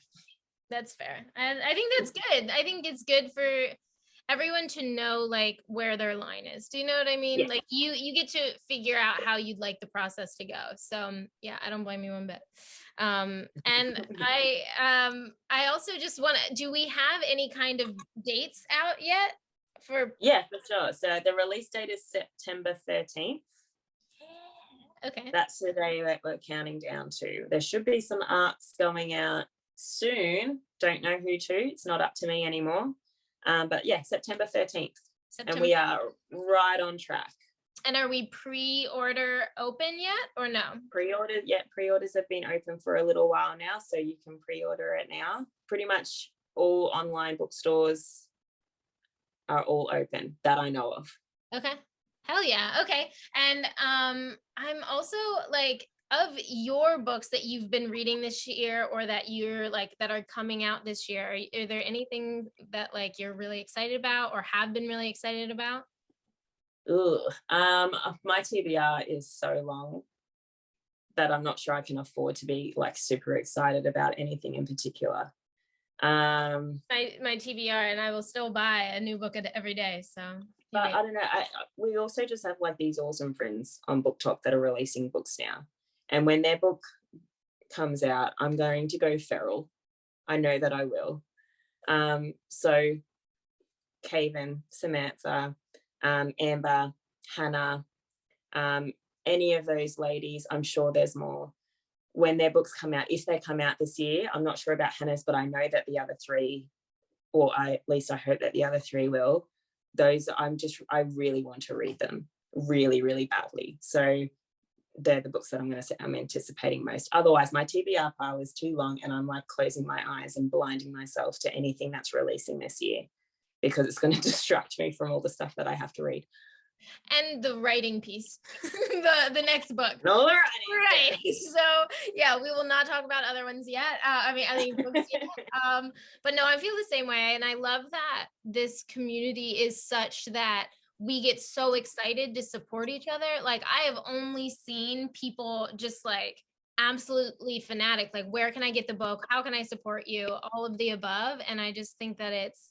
That's fair. And I think that's good. I think it's good for everyone to know like where their line is. Do you know what I mean? Yeah. Like you get to figure out how you'd like the process to go. So yeah, I don't blame you one bit. And I also just want to, do we have any kind of dates out yet? Yeah, for sure. So the release date is September 13th. Okay. That's the day that we're counting down to. There should be some arcs going out soon. Don't know who to. It's not up to me anymore. But yeah, September 13th. And we are right on track. And are we pre-order open yet or no? Pre-orders have been open for a little while now, so you can pre-order it now. Pretty much all online bookstores are all open that I know of. Okay. Hell yeah. Okay. And I'm also like, of your books that you've been reading this year or that you're like that are coming out this year, are there anything that like you're really excited about or have been really excited about? My TBR is so long that I'm not sure I can afford to be like super excited about anything in particular. My TBR, and I will still buy a new book every day. So, but I don't know. We also just have like these awesome friends on BookTok that are releasing books now, and when their book comes out, I'm going to go feral. I know that I will. So, Caven, Samantha, Amber, Hannah, any of those ladies, I'm sure there's more. When their books come out, if they come out this year, I'm not sure about Hannah's, but I know that the other three, or at least I hope that the other three will. Those, I really want to read them really, really badly. So they're the books that I'm anticipating most. Otherwise, my TBR pile is too long, and I'm like closing my eyes and blinding myself to anything that's releasing this year, because it's going to distract me from all the stuff that I have to read. And the writing piece, the next book. No, right. So yeah, we will not talk about other ones yet. I think books yet. But no, I feel the same way, and I love that this community is such that we get so excited to support each other. Like I have only seen people just like absolutely fanatic, like where can I get the book? How can I support you? All of the above. And I just think that it's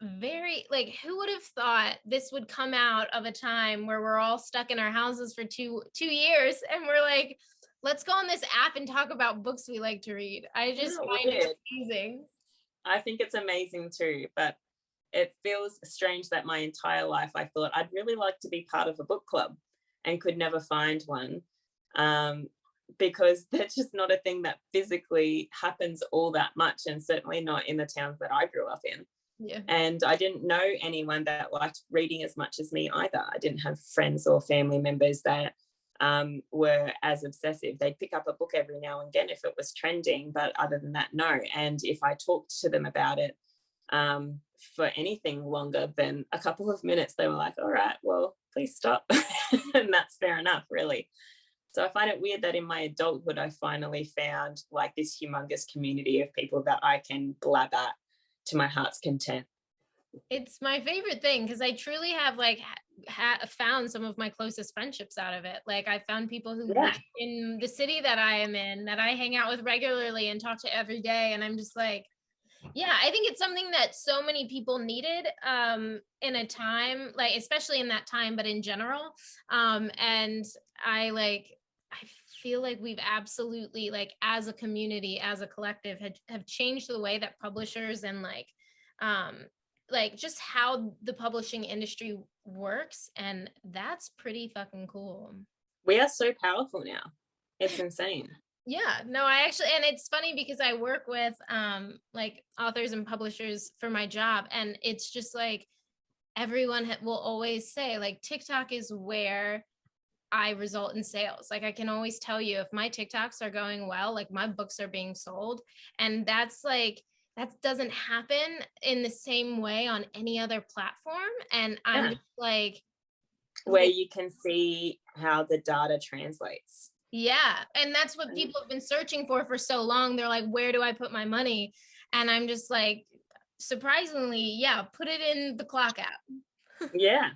very like, who would have thought this would come out of a time where we're all stuck in our houses for two years and we're like, let's go on this app and talk about books we like to read. I just find it amazing. I think it's amazing too, but it feels strange that my entire life I thought I'd really like to be part of a book club and could never find one, because that's just not a thing that physically happens all that much, and certainly not in the towns that I grew up in. Yeah. And I didn't know anyone that liked reading as much as me either. I didn't have friends or family members that were as obsessive. They'd pick up a book every now and again if it was trending, but other than that, no. And if I talked to them about it for anything longer than a couple of minutes, they were like, all right, well, please stop. And that's fair enough, really. So I find it weird that in my adulthood, I finally found like this humongous community of people that I can blab at to my heart's content. It's my favorite thing because I truly have like found some of my closest friendships out of it. Like I found people who live in the city that I am in, that I hang out with regularly and talk to every day. And I'm just like, yeah, I think it's something that so many people needed in a time, like especially in that time, but in general. And I feel like we've absolutely, like as a community, as a collective, have changed the way that publishers and like just how the publishing industry works. And that's pretty fucking cool. We are so powerful now. It's insane. Yeah, no, I actually, and it's funny because I work with like authors and publishers for my job, and it's just like everyone will always say like TikTok is where I result in sales. Like I can always tell you if my TikToks are going well, like my books are being sold, and that's like that doesn't happen in the same way on any other platform. And I'm just like, where you can see how the data translates. yeah, and that's what people have been searching for so long. They're like, where do I put my money? And I'm just like, surprisingly, yeah, put it in the clock app. Yeah.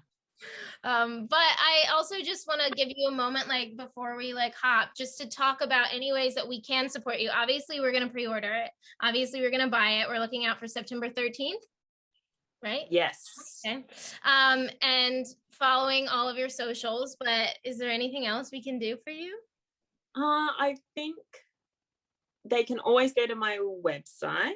But I also just want to give you a moment, like before we like hop, just to talk about any ways that we can support you. Obviously, we're going to pre-order it. Obviously, we're going to buy it. We're looking out for September 13th, right? Yes. Okay. And following all of your socials, but is there anything else we can do for you? I think they can always go to my website,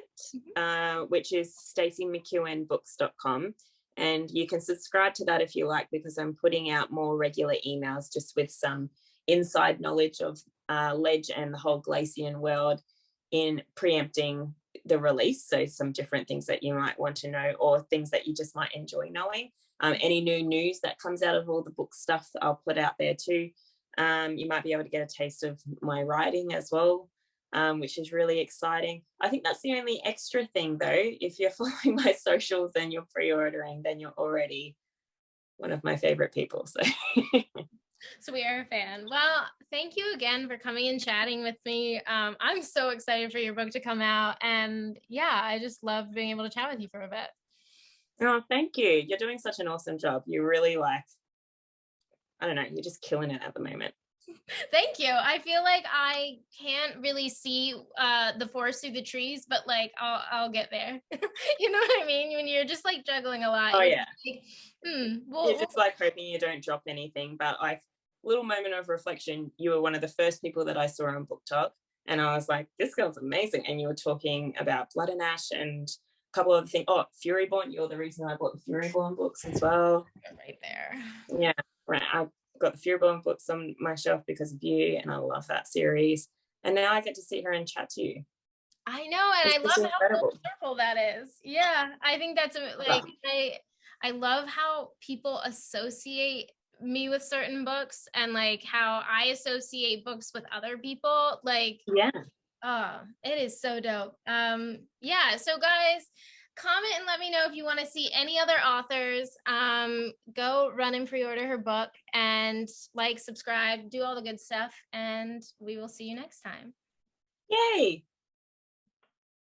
which is staceymckeownbooks.com. And you can subscribe to that if you like, because I'm putting out more regular emails just with some inside knowledge of Ledge and the whole Glacian world in preempting the release. So some different things that you might want to know, or things that you just might enjoy knowing. Any new news that comes out of all the book stuff, I'll put out there too. You might be able to get a taste of my writing as well, which is really exciting. I think that's the only extra thing though. If you're following my socials and you're pre-ordering, then you're already one of my favorite people. So we are a fan. Well, thank you again for coming and chatting with me. I'm so excited for your book to come out. And yeah, I just love being able to chat with you for a bit. Oh, thank you. You're doing such an awesome job. You really I don't know, you're just killing it at the moment. Thank you. I feel like I can't really see the forest through the trees, but like I'll get there. You know what I mean? When you're just like juggling a lot. Oh yeah. Like, you're just like hoping you don't drop anything. But little moment of reflection, you were one of the first people that I saw on BookTok, and I was like, this girl's amazing. And you were talking about Blood and Ash and a couple of things. Oh, Furyborn. You're the reason I bought the Furyborn books as well. Right there. Yeah, right. I got the Furyborn books on my shelf because of you, and I love that series. And now I get to sit here and chat to you. I know, and I love how full circle that is. Yeah, I think that's like I love how people associate me with certain books, and like how I associate books with other people. Like, yeah, it is so dope. Yeah, so guys, comment and let me know if you want to see any other authors. Go run and pre-order her book, and like, subscribe, do all the good stuff, and we will see you next time. Yay.